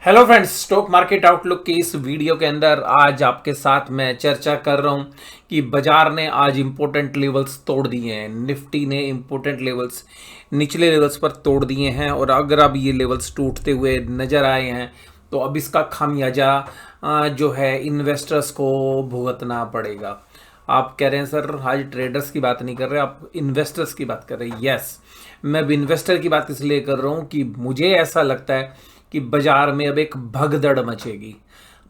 Hello friends, stock market outlook की इस video के अंदर आज आपके साथ मैं चर्चा कर रहा हूं कि बाजार ने आज इंपॉर्टेंट लेवल्स तोड़ दिए हैं। निफ्टी ने इंपॉर्टेंट लेवल्स निचले लेवल्स पर तोड़ दिए हैं और अगर अब ये लेवल्स टूटते हुए नजर आए हैं तो अब इसका खामियाजा जो है इन्वेस्टर्स को भुगतना पड़ेगा। आप कह रहे हैं सर आज ट्रेडर्स की बात नहीं कर रहे, आप इन्वेस्टर्स की बात कर रहे हैं। यस, मैं अब इन्वेस्टर की बात इसलिए कर रहा हूं कि मुझे ऐसा लगता है कि बाजार में अब एक भगदड़ मचेगी।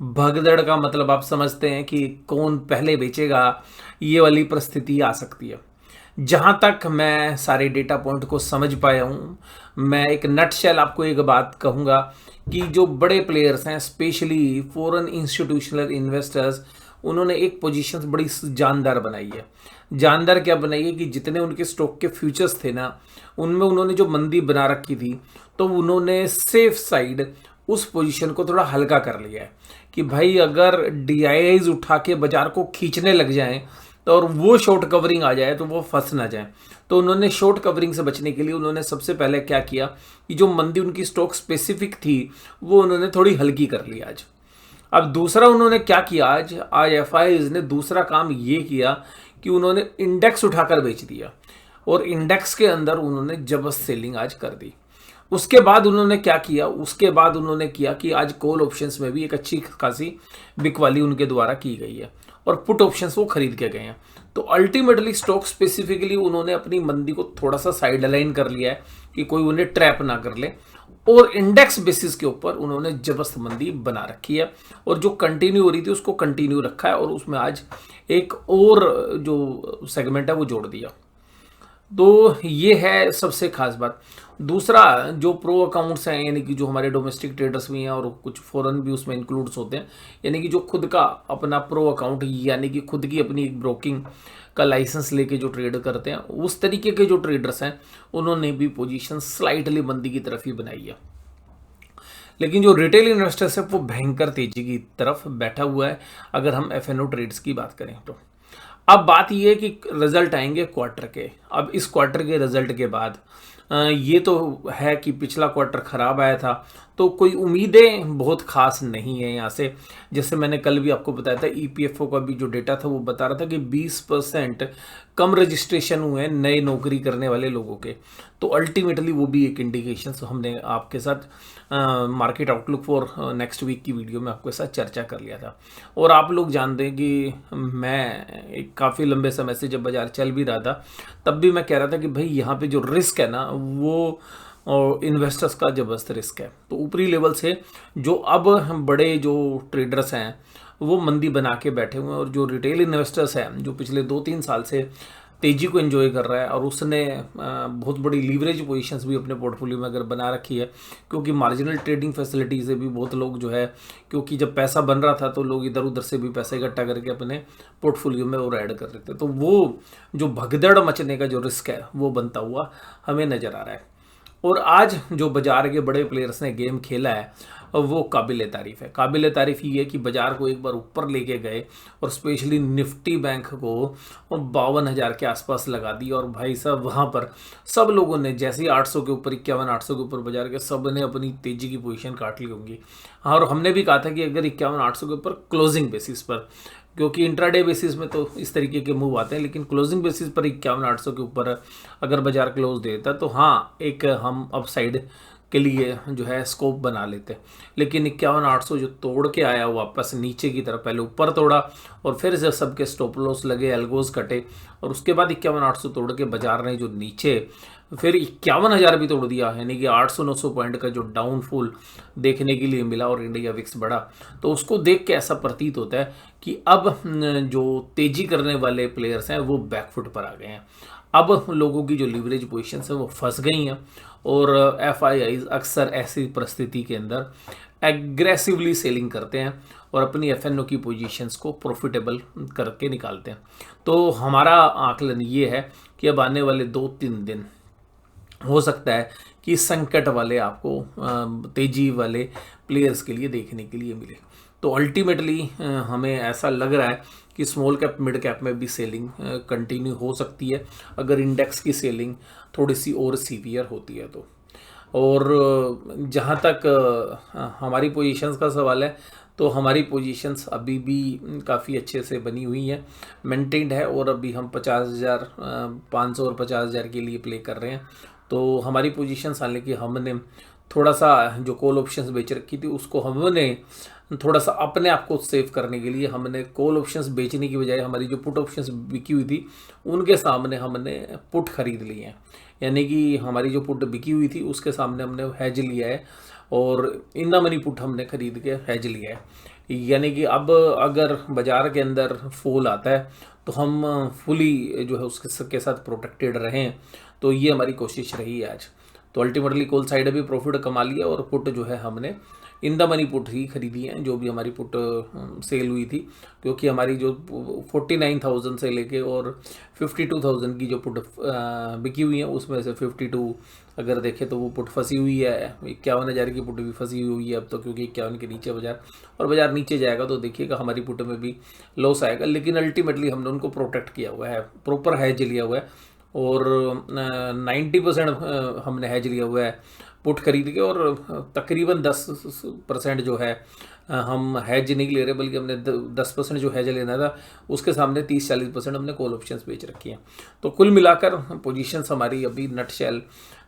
भगदड़ का मतलब आप समझते हैं कि कौन पहले बेचेगा, ये वाली परिस्थिति आ सकती है। जहां तक मैं सारे डेटा पॉइंट को समझ पाया हूं, मैं एक नटशेल आपको एक बात कहूंगा कि जो बड़े प्लेयर्स हैं, स्पेशली फॉरेन इंस्टीट्यूशनल इन्वेस्टर्स, उन्होंने एक पोजीशन बड़ी जानदार बनाई है। जानदार क्या बनाई है कि जितने उनके स्टॉक के फ्यूचर्स थे ना, उनमें उन्होंने जो मंदी बना रखी थी, तो उन्होंने सेफ साइड उस पोजीशन को थोड़ा हल्का कर लिया है कि भाई अगर डीआईआईज उठा के बाजार को खींचने लग जाएं तो और वो शॉर्ट कवरिंग आ जाए तो वो फंस ना जाए। तो उन्होंने शॉर्ट कवरिंग से बचने के लिए उन्होंने सबसे पहले क्या किया कि जो मंदी उनकी स्टॉक स्पेसिफिक थी वो उन्होंने थोड़ी हल्की कर ली आज। अब दूसरा उन्होंने क्या किया, आज आज एफआईज ने दूसरा काम ये किया कि उन्होंने इंडेक्स उठाकर बेच दिया और इंडेक्स के अंदर उन्होंने जबरदस्त सेलिंग आज कर दी। उसके बाद उन्होंने क्या किया, उसके बाद उन्होंने किया कि आज कॉल ऑप्शंस में भी एक अच्छी खासी बिकवाली उनके द्वारा की गई है और पुट ऑप्शंस वो खरीद के गए हैं। तो अल्टीमेटली स्टॉक स्पेसिफिकली उन्होंने अपनी मंदी को थोड़ा सा साइड लाइन कर लिया है कि कोई उन्हें ट्रैप ना कर ले, और इंडेक्स बेसिस के ऊपर उन्होंने जबरदस्त मंदी बना रखी है और जो कंटिन्यू हो रही थी उसको कंटिन्यू रखा है और उसमें आज एक और जो सेगमेंट है वो जोड़ दिया। तो ये है सबसे खास बात। दूसरा, जो प्रो अकाउंट्स हैं, यानी कि जो हमारे डोमेस्टिक ट्रेडर्स भी हैं और कुछ फॉरेन भी उसमें इंक्लूड्स होते हैं, यानी कि जो खुद का अपना प्रो अकाउंट यानी कि खुद की अपनी ब्रोकिंग का लाइसेंस लेके जो ट्रेड करते हैं, उस तरीके के जो ट्रेडर्स हैं उन्होंने भी पोजीशन स्लाइटली मंदी की तरफ ही बनाई है। लेकिन जो रिटेल इन्वेस्टर्स है वो भयंकर तेजी की तरफ बैठा हुआ है अगर हम एफएनओ ट्रेड्स की बात करें तो। अब बात यह है कि रिजल्ट आएंगे क्वार्टर के। अब इस क्वार्टर के रिजल्ट के बाद ये तो है कि पिछला क्वार्टर खराब आया था तो कोई उम्मीदें बहुत खास नहीं है यहाँ से। जैसे मैंने कल भी आपको बताया था, ईपीएफओ का भी जो डेटा था वो बता रहा था कि 20% कम रजिस्ट्रेशन हुए हैं नए नौकरी करने वाले लोगों के। तो अल्टीमेटली वो भी एक इंडिकेशन हमने आपके साथ market outlook for next week की वीडियो में आपके साथ चर्चा कर लिया था। और आप लोग जानते हैं कि मैं एक काफ़ी लंबे समय से जब बाजार चल भी रहा था तब भी मैं कह रहा था कि भाई यहाँ पे जो रिस्क है ना वो और इन्वेस्टर्स का जबरदस्त रिस्क है। तो ऊपरी लेवल से जो अब बड़े जो ट्रेडर्स हैं वो मंदी बना के बैठे हुए हैं और जो रिटेल इन्वेस्टर्स हैं जो पिछले 2-3 साल से तेजी को एंजॉय कर रहा है और उसने बहुत बड़ी लीवरेज पोजीशंस भी अपने पोर्टफोलियो में अगर बना रखी है, क्योंकि मार्जिनल ट्रेडिंग फैसिलिटी से भी बहुत लोग जो है, क्योंकि जब पैसा बन रहा था तो लोग इधर उधर से भी पैसा इकट्ठा करके अपने पोर्टफोलियो में और ऐड कर रहे थे। तो वो जो भगदड़ मचने का जो रिस्क है वो बनता हुआ हमें नज़र आ रहा है। और आज जो बाजार के बड़े प्लेयर्स ने गेम खेला है वो काबिल तारीफ़ है। काबिल तारीफ़ ये है कि बाजार को एक बार ऊपर लेके गए और स्पेशली निफ्टी बैंक को 52,000 के आसपास लगा दी और भाई साहब वहाँ पर सब लोगों ने जैसे ही 800 के ऊपर 51-800 के ऊपर बाजार के सब ने अपनी तेज़ी की पोजीशन काट ली होंगी। हाँ, और हमने भी कहा था कि अगर 51-800 के ऊपर क्लोजिंग बेसिस पर, क्योंकि इंट्राडे बेसिस में तो इस तरीके के मूव आते हैं, लेकिन क्लोजिंग बेसिस पर 51-800 के ऊपर अगर बाजार क्लोज देता तो हाँ एक हम अपसाइड के लिए जो है स्कोप बना लेते। लेकिन 51-800 जो तोड़ के आया वो वापस नीचे की तरफ पहले ऊपर तोड़ा और फिर जब सबके स्टॉप लॉस लगे, एल्गोज कटे और उसके बाद 51-800 तोड़ के बाजार ने जो नीचे फिर 51,000 भी तोड़ दिया, यानी कि 800-900 पॉइंट का जो डाउनफॉल देखने के लिए मिला और इंडिया विक्स बढ़ा। तो उसको देख के ऐसा प्रतीत होता है कि अब जो तेजी करने वाले प्लेयर्स हैं वो बैकफुट पर आ गए हैं। अब लोगों की जो लीवरेज पोजीशन है वो फंस गई हैं और एफआईआईज अक्सर ऐसी परिस्थिति के अंदर एग्रेसिवली सेलिंग करते हैं और अपनी एफएनओ की पोजीशंस को प्रॉफिटेबल करके निकालते हैं। तो हमारा आकलन ये है कि अब आने वाले 2-3 दिन हो सकता है कि संकट वाले आपको तेजी वाले प्लेयर्स के लिए देखने के लिए मिले। तो अल्टीमेटली हमें ऐसा लग रहा है कि स्मॉल कैप मिड कैप में भी सेलिंग कंटिन्यू हो सकती है अगर इंडेक्स की सेलिंग थोड़ी सी और सीवियर होती है तो। और जहाँ तक हमारी पोजीशंस का सवाल है, तो हमारी पोजीशंस अभी भी काफ़ी अच्छे से बनी हुई हैं, मेंटेन्ड है, और अभी हम 50,000 500 और 50,000 के लिए प्ले कर रहे हैं। तो हमारी पोजीशंस, हालांकि हमने थोड़ा सा जो कॉल ऑप्शंस बेच रखी थी उसको हमने थोड़ा सा अपने आप को सेव करने के लिए हमने कॉल ऑप्शंस बेचने की बजाय हमारी जो पुट ऑप्शंस बिकी हुई थी उनके सामने हमने पुट खरीद लिए हैं। यानी कि हमारी जो पुट बिकी हुई थी उसके सामने हमने हैज लिया है, और इन द मनी पुट हमने खरीद के हैज लिया है। यानी कि अब अगर बाजार के अंदर फॉल आता है तो हम फुली जो है उसके साथ प्रोटेक्टेड रहें। तो ये हमारी कोशिश रही है आज। तो अल्टीमेटली कॉल साइड भी प्रॉफिट कमा लिया, और पुट जो है हमने इन द मनी पुट ही खरीदी है, जो भी हमारी पुट सेल हुई थी। क्योंकि हमारी जो 49,000 से लेके और 52,000 की जो पुट बिकी हुई है उसमें से 52 अगर देखें तो वो पुट फंसी हुई है। 51,000 की पुट भी फंसी हुई है अब तो, क्योंकि 51 के नीचे बाजार, और बाजार नीचे जाएगा तो देखिएगा हमारी पुट में भी लॉस आएगा। लेकिन अल्टीमेटली हमने उनको प्रोटेक्ट किया हुआ है, प्रॉपर हैज लिया हुआ है, और 90% हमने हैज लिया हुआ है पुट खरीद के, और तकरीबन 10% जो है हम हैज नहीं ले रहे, बल्कि हमने 10% जो हैज लेना था उसके सामने 30-40% हमने कॉल ऑप्शंस बेच रखी हैं। तो कुल मिलाकर पोजीशंस हमारी अभी नट शेल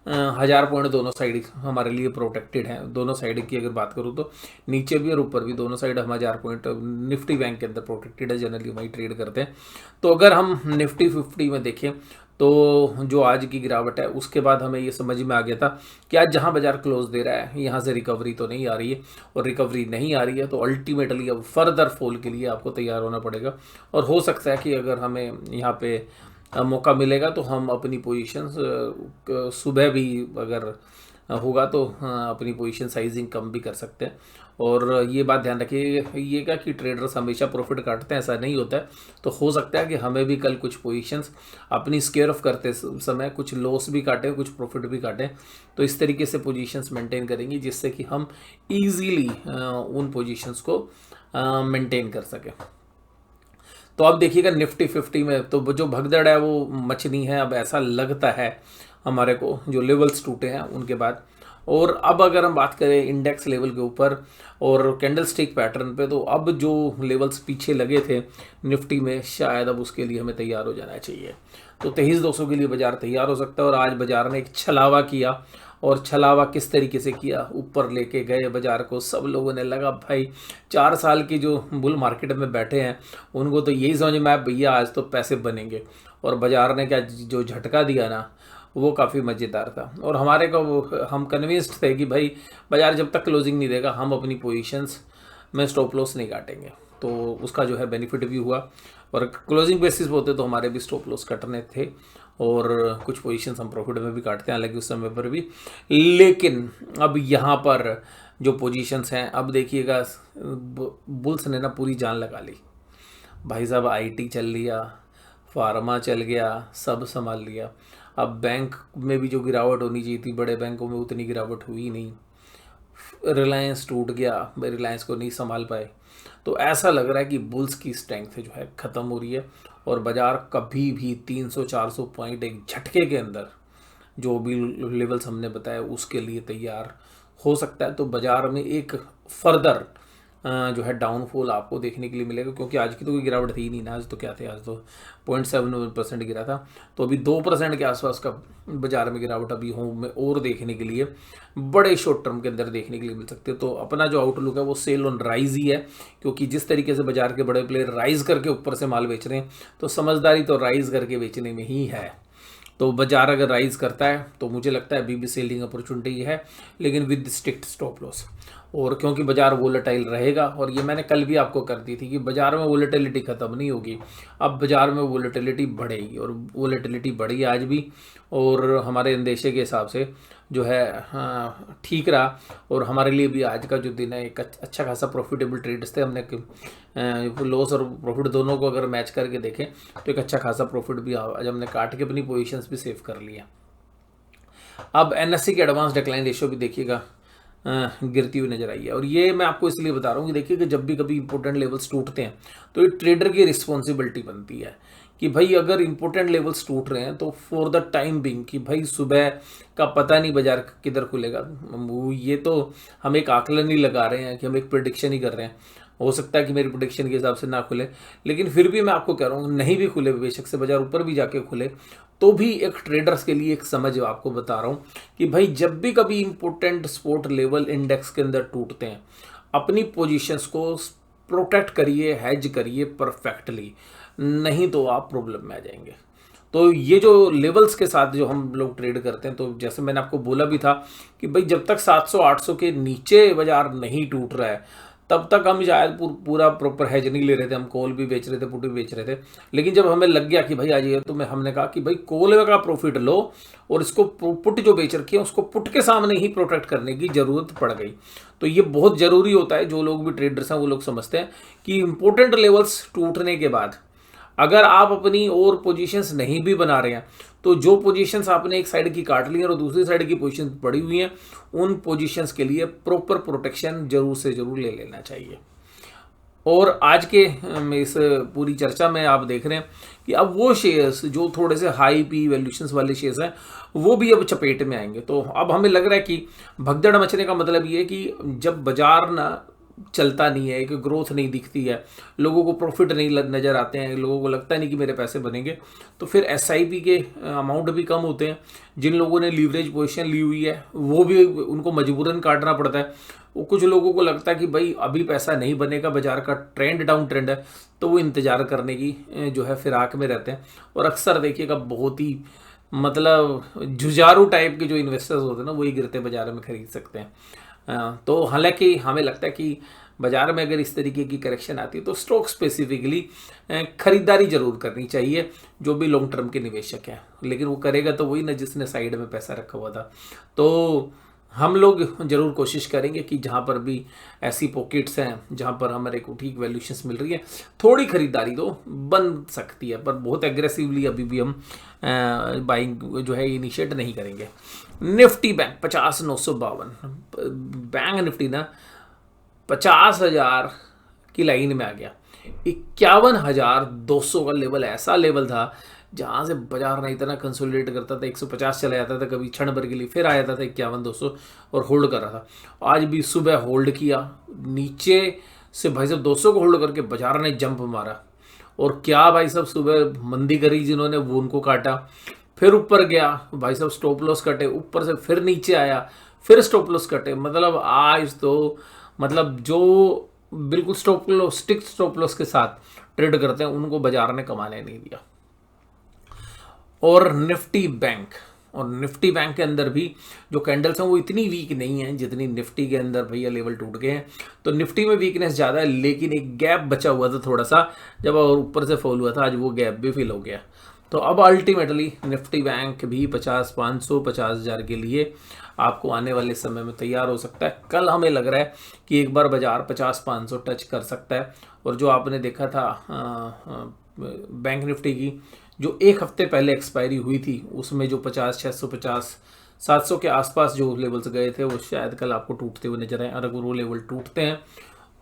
1000 पॉइंट दोनों साइड हमारे लिए प्रोटेक्टेड हैं। दोनों साइड की अगर बात करूँ तो नीचे भी और ऊपर भी दोनों साइड हम 1000 पॉइंट निफ्टी बैंक के अंदर प्रोटेक्टेड है, जनरली वही ट्रेड करते हैं। तो अगर हम निफ्टी 50 में देखें तो जो आज की गिरावट है उसके बाद हमें ये समझ में आ गया था कि आज जहां बाजार क्लोज दे रहा है यहाँ से रिकवरी तो नहीं आ रही है, और रिकवरी नहीं आ रही है तो अल्टीमेटली अब फर्दर फॉल के लिए आपको तैयार होना पड़ेगा। और हो सकता है कि अगर हमें यहाँ पे मौका मिलेगा तो हम अपनी पोजीशंस सुबह भी अगर होगा तो अपनी पोजीशन साइजिंग कम भी कर सकते हैं। और ये बात ध्यान रखिएगा कि ट्रेडर्स हमेशा प्रॉफिट काटते हैं, ऐसा नहीं होता है। तो हो सकता है कि हमें भी कल कुछ पोजीशंस अपनी स्केयर ऑफ करते समय कुछ लॉस भी काटें, कुछ प्रॉफिट भी काटें। तो इस तरीके से पोजीशंस मेंटेन करेंगे जिससे कि हम ईजीली उन पोजीशंस को मेंटेन कर सकें। तो अब देखिएगा निफ्टी 50 में तो जो भगदड़ है वो मचनी है। अब ऐसा लगता है हमारे को जो लेवल्स टूटे हैं उनके बाद। और अब अगर हम बात करें इंडेक्स लेवल के ऊपर और कैंडल स्टिक पैटर्न पे, तो अब जो लेवल्स पीछे लगे थे निफ्टी में, शायद अब उसके लिए हमें तैयार हो जाना चाहिए। तो 23,200 के लिए बाजार तैयार हो सकता है। और आज बाजार ने एक छलावा किया, और छलावा किस तरीके से किया, ऊपर लेके गए बाजार को। सब लोगों ने लगा भाई 4 साल की जो बुल मार्केट में बैठे हैं उनको तो यही समझ में आया भैया आज तो पैसे बनेंगे। और बाजार ने क्या जो झटका दिया ना वो काफ़ी मज़ेदार था। और हमारे को हम कन्विंस्ड थे कि भाई बाजार जब तक क्लोजिंग नहीं देगा हम अपनी पोजीशंस में स्टॉप लॉस नहीं काटेंगे। तो उसका जो है बेनिफिट भी हुआ, और क्लोजिंग बेसिस पे होते तो हमारे भी स्टॉप लॉस कटने थे, और कुछ पोजीशंस हम प्रॉफिट में भी काटते हैं हालांकि उस समय पर भी। लेकिन अब यहाँ पर जो पोजीशंस हैं, अब देखिएगा बुल्स ने ना पूरी जान लगा ली भाई साहब। आईटी चल लिया, फार्मा चल गया, सब संभाल लिया। अब बैंक में भी जो गिरावट होनी चाहिए थी, बड़े बैंकों में उतनी गिरावट हुई नहीं। रिलायंस टूट गया, रिलायंस को नहीं संभाल पाए। तो ऐसा लग रहा है कि बुल्स की स्ट्रेंथ जो है ख़त्म हो रही है, और बाजार कभी भी 300-400 पॉइंट एक झटके के अंदर जो भी लेवल्स हमने बताया उसके लिए तैयार हो सकता है। तो बाजार में एक फर्दर जो है डाउनफॉल आपको देखने के लिए मिलेगा, क्योंकि आज की तो कोई गिरावट थी ही नहीं ना। आज तो क्या थे, आज तो 0.7% गिरा था। तो अभी 2% के आसपास का बाजार में गिरावट अभी हो में और देखने के लिए बड़े शॉर्ट टर्म के अंदर देखने के लिए मिल सकते हैं। तो अपना जो आउटलुक है वो सेल ऑन राइज ही है, क्योंकि जिस तरीके से बाजार के बड़े प्लेयर राइज करके ऊपर से माल बेच रहे हैं तो समझदारी तो राइज करके बेचने में ही है। तो बाजार अगर राइज करता है तो मुझे लगता है अभी भी सेलिंग अपॉर्चुनिटी है, लेकिन विद स्ट्रिक्ट स्टॉप लॉस। और क्योंकि बाजार वोलेटाइल रहेगा, और ये मैंने कल भी आपको कर दी थी कि बाजार में वोलेटिलिटी ख़त्म नहीं होगी, अब बाजार में वोलेटिलिटी बढ़ेगी। और वोलेटिलिटी बढ़ी आज भी, और हमारे अंदेशे के हिसाब से जो है ठीक रहा। और हमारे लिए भी आज का जो दिन है एक अच्छा खासा प्रॉफिटेबल ट्रेड्स थे। हमने लॉस और प्रॉफिट दोनों को अगर मैच करके देखें तो एक अच्छा खासा प्रॉफिट भी आज हमने काट के अपनी पोजीशंस भी सेव कर लिया। अब एनएससी के एडवांस डिक्लाइन रेशियो भी देखिएगा गिरती हुई नजर आई है। और ये मैं आपको इसलिए बता रहा हूँ कि देखिए कि जब भी कभी इंपॉर्टेंट लेवल्स टूटते हैं तो ये ट्रेडर की रिस्पॉन्सिबिलिटी बनती है कि भाई अगर इंपॉर्टेंट लेवल्स टूट रहे हैं तो फॉर द टाइम बिंग, कि भाई सुबह का पता नहीं बाजार किधर खुलेगा, ये तो हम एक आकलन ही लगा रहे हैं कि हम एक प्रिडिक्शन ही कर रहे हैं। हो सकता है कि मेरी प्रोडिक्शन के हिसाब से ना खुले, लेकिन फिर भी मैं आपको कह रहा हूँ नहीं भी खुले, बेशक से बाजार ऊपर भी जाके खुले, तो भी एक ट्रेडर्स के लिए एक समझ आपको बता रहा हूँ कि भाई जब भी कभी इंपॉर्टेंट सपोर्ट लेवल इंडेक्स के अंदर टूटते हैं, अपनी पोजीशंस को प्रोटेक्ट करिए, हेज करिए परफेक्टली, नहीं तो आप प्रॉब्लम में आ जाएंगे। तो ये जो लेवल्स के साथ जो हम लोग ट्रेड करते हैं, तो जैसे मैंने आपको बोला भी था कि भाई जब तक 700-800 के नीचे बाजार नहीं टूट रहा है तब तक हम शायद पूरा प्रॉपर हेज नहीं ले रहे थे, हम कॉल भी बेच रहे थे, पुट भी बेच रहे थे। लेकिन जब हमें लग गया कि भाई आज ये, तो हमने कहा कि भाई कॉल का प्रॉफिट लो और इसको पुट जो बेच रखी है उसको पुट के सामने ही प्रोटेक्ट करने की जरूरत पड़ गई। तो ये बहुत जरूरी होता है, जो लोग भी ट्रेडर्स हैं वो लोग समझते हैं कि इंपॉर्टेंट लेवल्स टूटने के बाद अगर आप अपनी और पोजीशंस नहीं भी बना रहे हैं, तो जो पोजीशंस आपने एक साइड की काट ली है और दूसरी साइड की पोजीशंस पड़ी हुई हैं, उन पोजीशंस के लिए प्रॉपर प्रोटेक्शन जरूर से जरूर ले लेना चाहिए। और आज के इस पूरी चर्चा में आप देख रहे हैं कि अब वो शेयर्स जो थोड़े से हाई पी वैल्यूएशंस वाले शेयर्स हैं वो भी अब चपेट में आएंगे। तो अब हमें लग रहा है कि भगदड़ मचने का मतलब ये है कि जब बाजार ना चलता नहीं है, कि ग्रोथ नहीं दिखती है, लोगों को प्रॉफिट नहीं नज़र आते हैं, लोगों को लगता नहीं कि मेरे पैसे बनेंगे, तो फिर एसआईपी के अमाउंट भी कम होते हैं। जिन लोगों ने लीवरेज पोजीशन ली हुई है वो भी उनको मजबूरन काटना पड़ता है। वो कुछ लोगों को लगता है कि भाई अभी पैसा नहीं बनेगा, बाजार का ट्रेंड डाउन ट्रेंड है, तो वो इंतज़ार करने की जो है फिराक में रहते हैं। और अक्सर देखिएगा बहुत ही मतलब जुझारू टाइप के जो इन्वेस्टर्स होते हैं ना, वही गिरते बाजार में खरीद सकते हैं। तो हालांकि हमें लगता है कि बाजार में अगर इस तरीके की करेक्शन आती है तो स्टॉक स्पेसिफिकली खरीदारी जरूर करनी चाहिए जो भी लॉन्ग टर्म के निवेशक हैं। लेकिन वो करेगा तो वही ना जिसने साइड में पैसा रखा हुआ था। तो हम लोग जरूर कोशिश करेंगे कि जहाँ पर भी ऐसी पॉकेट्स हैं जहाँ पर हमारे को ठीक वैल्यूशंस मिल रही है, थोड़ी खरीदारी तो बन सकती है, पर बहुत एग्रेसिवली अभी भी हम बाइंग जो है इनिशिएट नहीं करेंगे। निफ्टी बैंक 50,952, बैंक निफ्टी ना 50,000 की लाइन में आ गया। 51,200 का लेवल ऐसा लेवल था जहाँ से बाजार ना इतना कंसोलिडेट करता था, 150 चला जाता था, कभी क्षण भर के लिए फिर आ जाता था 51,200 और होल्ड कर रहा था। आज भी सुबह होल्ड किया, नीचे से भाई साहब 200 को होल्ड करके बाजार ने जंप मारा, और क्या भाई साहब सुबह मंदी करी जिन्होंने वो उनको काटा, फिर ऊपर गया भाई साहब स्टॉप लॉस कटे, ऊपर से फिर नीचे आया, फिर स्टॉप लॉस कटे। मतलब आज तो मतलब जो बिल्कुल stop loss stick stop loss के साथ ट्रेड करते हैं उनको बाजार ने कमाने नहीं दिया। और निफ्टी बैंक के अंदर भी जो कैंडल्स हैं वो इतनी वीक नहीं है जितनी निफ्टी के अंदर भैया लेवल टूट गए हैं। तो निफ्टी में वीकनेस ज़्यादा है, लेकिन एक गैप बचा हुआ था थोड़ा सा, जब और ऊपर से फॉल हुआ था, आज वो गैप भी फिल हो गया। तो अब अल्टीमेटली निफ्टी बैंक भी 50,500 50,000 के लिए आपको आने वाले समय में तैयार हो सकता है। कल हमें लग रहा है कि एक बार बाजार 50,500 टच कर सकता है। और जो आपने देखा था बैंक निफ्टी की जो एक हफ्ते पहले एक्सपायरी हुई थी, उसमें जो 50,650 700 के आसपास जो लेवल्स गए थे वो शायद कल आपको टूटते हुए नजर आए। अगर वो लेवल टूटते हैं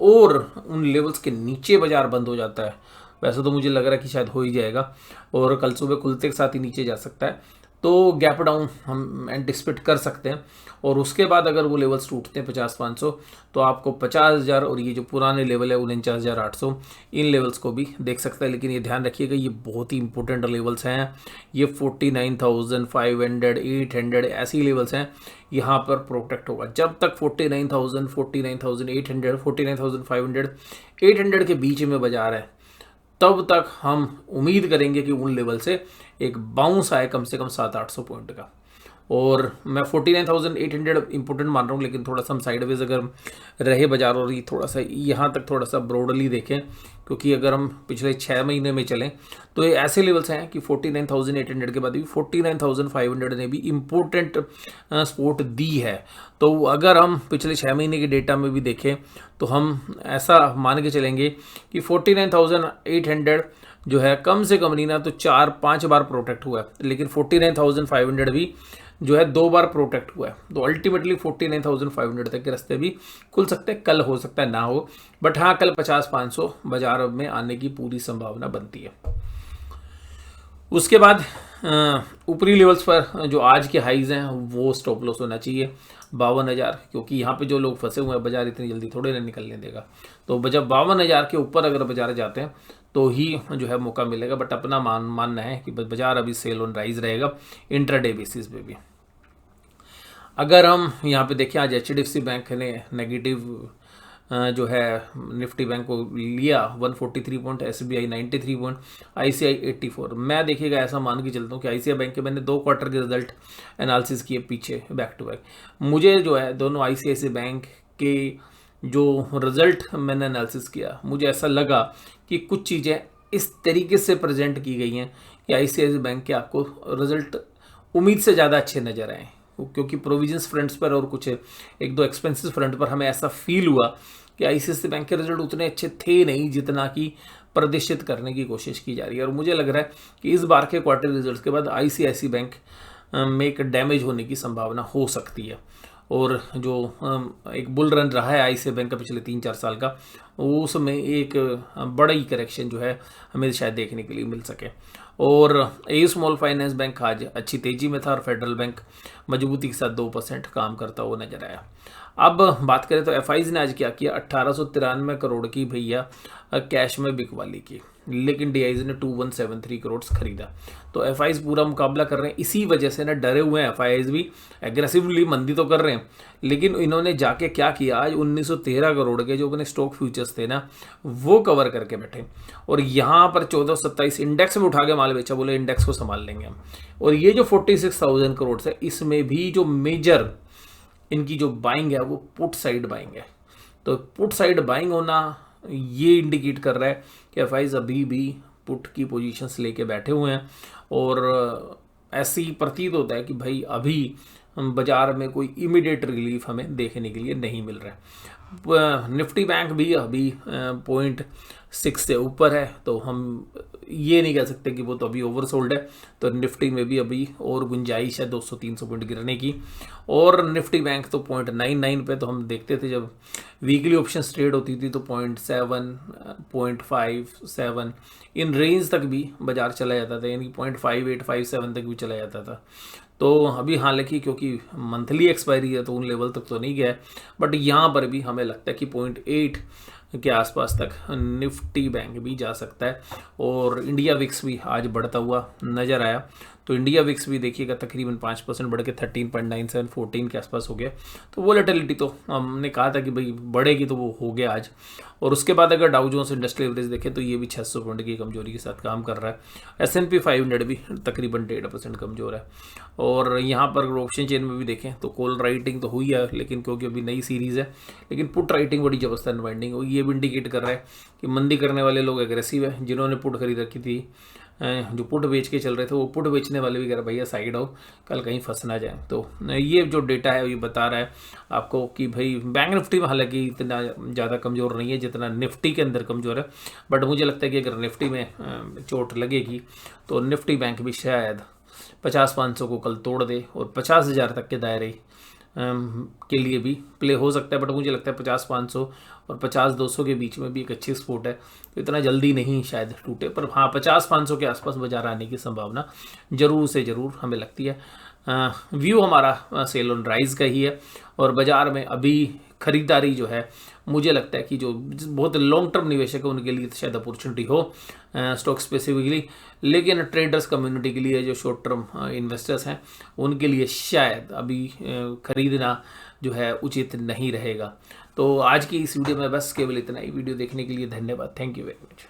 और उन लेवल्स के नीचे बाजार बंद हो जाता है, वैसे तो मुझे लग रहा है कि शायद हो ही जाएगा और कल सुबह खुलते के साथ ही नीचे जा सकता है, तो गैप डाउन हम एंटिसिपेट कर सकते हैं। और उसके बाद अगर वो लेवल्स टूटते हैं 50,500 तो आपको 50,000 और ये जो पुराने लेवल है 49,800 इन लेवल्स को भी देख सकता है। लेकिन ये ध्यान रखिएगा ये बहुत ही इंपॉर्टेंट लेवल्स हैं, ये 49,500 800 ऐसी लेवल्स हैं, यहाँ पर प्रोटेक्ट होगा। जब तक 49,000 49,800 49,500 800 के बीच में बाजार है तब तक हम उम्मीद करेंगे कि उन लेवल से एक बाउंस आए कम से कम 700-800 पॉइंट का। और मैं 49,800 इंपॉर्टेंट मान रहा हूँ, लेकिन थोड़ा सा हम साइडवेज अगर रहे बाजार और ये थोड़ा सा यहाँ तक थोड़ा सा ब्रॉडली देखें, क्योंकि अगर हम पिछले 6 महीने में चलें तो ये ऐसे लेवल्स हैं कि 49,800 के बाद भी 49,500 ने भी इम्पोर्टेंट सपोर्ट दी है। तो अगर हम पिछले 6 महीने के डेटा में भी देखें तो हम ऐसा मान के चलेंगे कि 49,800 जो है कम से कम नहीं ना तो 4-5 बार प्रोटेक्ट हुआ है, लेकिन 49,500 भी जो है 2 बार प्रोटेक्ट हुआ है। तो अल्टीमेटली 49,500 तक के रास्ते भी खुल सकते हैं, कल हो सकता है ना हो, बट हाँ कल 50,500 बाजार में आने की पूरी संभावना बनती है। उसके बाद ऊपरी लेवल्स पर जो आज के हाइज हैं वो स्टॉप लॉस होना चाहिए 52,000, क्योंकि यहाँ पे जो लोग फंसे हुए हैं बाजार इतनी जल्दी थोड़े ना निकलने देगा। तो जब 52,000 के ऊपर अगर बाजार जाते हैं तो ही जो है मौका मिलेगा। बट अपना मानना है कि बाजार अभी सेल ऑन राइज रहेगा इंट्राडे बेसिस पे भी। अगर हम यहाँ पे देखें, आज HDFC बैंक ने नेगेटिव जो है निफ्टी बैंक को लिया 143 पॉइंट, SBI 93 पॉइंट, ICI 84। मैं देखिएगा ऐसा मान के चलता हूँ कि ICI बैंक के मैंने 2 क्वार्टर के रिजल्ट एनालिसिस किए पीछे बैक टू बैक। मुझे जो है दोनों ICICI बैंक के जो रिजल्ट मैंने एनालिसिस किया, मुझे ऐसा लगा कि कुछ चीज़ें इस तरीके से प्रेजेंट की गई हैं कि ICICI बैंक के आपको रिजल्ट उम्मीद से ज़्यादा अच्छे नजर आए, क्योंकि प्रोविजंस फ्रंट्स पर और कुछ 1-2 एक्सपेंसेस फ्रंट पर हमें ऐसा फील हुआ कि ICICI बैंक के रिजल्ट उतने अच्छे थे नहीं जितना कि प्रदर्शित करने की कोशिश की जा रही है। और मुझे लग रहा है कि इस बार के क्वार्टर रिजल्ट्स के बाद ICICI बैंक में एक डैमेज होने की संभावना हो सकती है। और जो एक बुल रन रहा है ICICI बैंक का पिछले 3-4 साल का, उसमें एक बड़ा ही करेक्शन जो है हमें शायद देखने के लिए मिल सके। और ए स्मॉल फाइनेंस बैंक आज अच्छी तेजी में था और फेडरल बैंक मजबूती के साथ 2% काम करता हुआ नजर आया। अब बात करें तो FIs ने आज क्या किया, 1893 करोड़ की भैया कैश में बिकवाली की, लेकिन DIs ने 2173 करोड़ खरीदा। तो FIs पूरा मुकाबला कर रहे हैं। इसी वजह से ना डरे हुए हैं FIs भी, एग्रेसिवली मंदी तो कर रहे हैं, लेकिन इन्होंने जाके क्या किया, आज 1913 करोड़ के जो अपने स्टॉक फ्यूचर्स थे ना वो कवर करके बैठे और यहाँ पर 1427 इंडेक्स में उठा के माल बेचा, बोले इंडेक्स को संभाल लेंगे हम। और ये जो 46,000 करोड़ है, इसमें भी जो मेजर इनकी जो बाइंग है वो पुट साइड बाइंग है। तो पुट साइड बाइंग होना ये इंडिकेट कर रहा है कि FIs अभी भी पुट की पोजीशंस लेके बैठे हुए हैं और ऐसे ही प्रतीत होता है कि भाई अभी बाजार में कोई इमीडिएट रिलीफ हमें देखने के लिए नहीं मिल रहा है। निफ्टी बैंक भी अभी 0.6 से ऊपर है, तो हम ये नहीं कह सकते कि वो तो अभी ओवरसोल्ड है। तो निफ्टी में भी अभी और गुंजाइश है 200-300 पॉइंट गिरने की। और निफ्टी बैंक तो 0.99 पे, तो हम देखते थे जब वीकली ऑप्शन ट्रेड होती थी तो 0.7, 0.57 इन रेंज तक भी बाजार चला जाता था, यानी 0.5857 तक भी चला जाता था। तो अभी हालांकि क्योंकि मंथली एक्सपायरी है तो उन लेवल तक तो नहीं गया है, बट यहाँ पर भी हमें लगता है कि 0.8 के आसपास तक निफ्टी बैंक भी जा सकता है। और इंडिया विक्स भी आज बढ़ता हुआ नजर आया, तो इंडिया विक्स भी देखिएगा तकरीबन 5% बढ़ के 13.97 14 के आसपास हो गया। तो वोलेटिलिटी तो हमने कहा था कि भाई बढ़ेगी, तो वो हो गया आज। और उसके बाद अगर डाउ जोन्स इंडस्ट्रियल एवरेज देखें तो ये भी 600 पॉइंट की कमजोरी के साथ काम कर रहा है। S&P 500 भी तकरीबन 1.5% कमजोर है। और यहाँ पर ऑप्शन चेन में भी देखें तो कॉल राइटिंग तो हुई है, लेकिन क्योंकि अभी नई सीरीज़ है, लेकिन पुट राइटिंग बड़ी जबरदस्त अनवाइंडिंग हुई। ये भी इंडिकेट कर रहा है कि मंदी करने वाले लोग एग्रेसिव है। जिन्होंने पुट खरीद रखी थी, जो पुट बेच के चल रहे थे, वो पुट बेचने वाले भी कह रहे भैया साइड आओ, कल कहीं फंस ना जाए। तो ये जो डेटा है ये बता रहा है आपको कि भाई बैंक निफ्टी में हालांकि इतना ज़्यादा कमज़ोर नहीं है जितना निफ्टी के अंदर कमज़ोर है, बट मुझे लगता है कि अगर निफ्टी में चोट लगेगी तो निफ्टी बैंक भी शायद 50-500 को कल तोड़ दे और 50,000 तक के दायरे के लिए भी प्ले हो सकता है। बट मुझे लगता है 50-500 और 50-200 के बीच में भी एक अच्छी स्पोर्ट है, तो इतना जल्दी नहीं शायद टूटे। पर हाँ, 50-500 के आसपास बाजार आने की संभावना जरूर से ज़रूर हमें लगती है। व्यू हमारा सेल ऑन राइज का ही है और बाजार में अभी खरीदारी जो है मुझे लगता है कि जो बहुत लॉन्ग टर्म निवेशक है उनके लिए शायद अपॉर्चुनिटी हो स्टॉक स्पेसिफिकली, लेकिन ट्रेडर्स कम्युनिटी के लिए जो शॉर्ट टर्म इन्वेस्टर्स हैं उनके लिए शायद अभी खरीदना जो है उचित नहीं रहेगा। तो आज की इस वीडियो में बस केवल इतना ही। वीडियो देखने के लिए धन्यवाद। Thank you very much.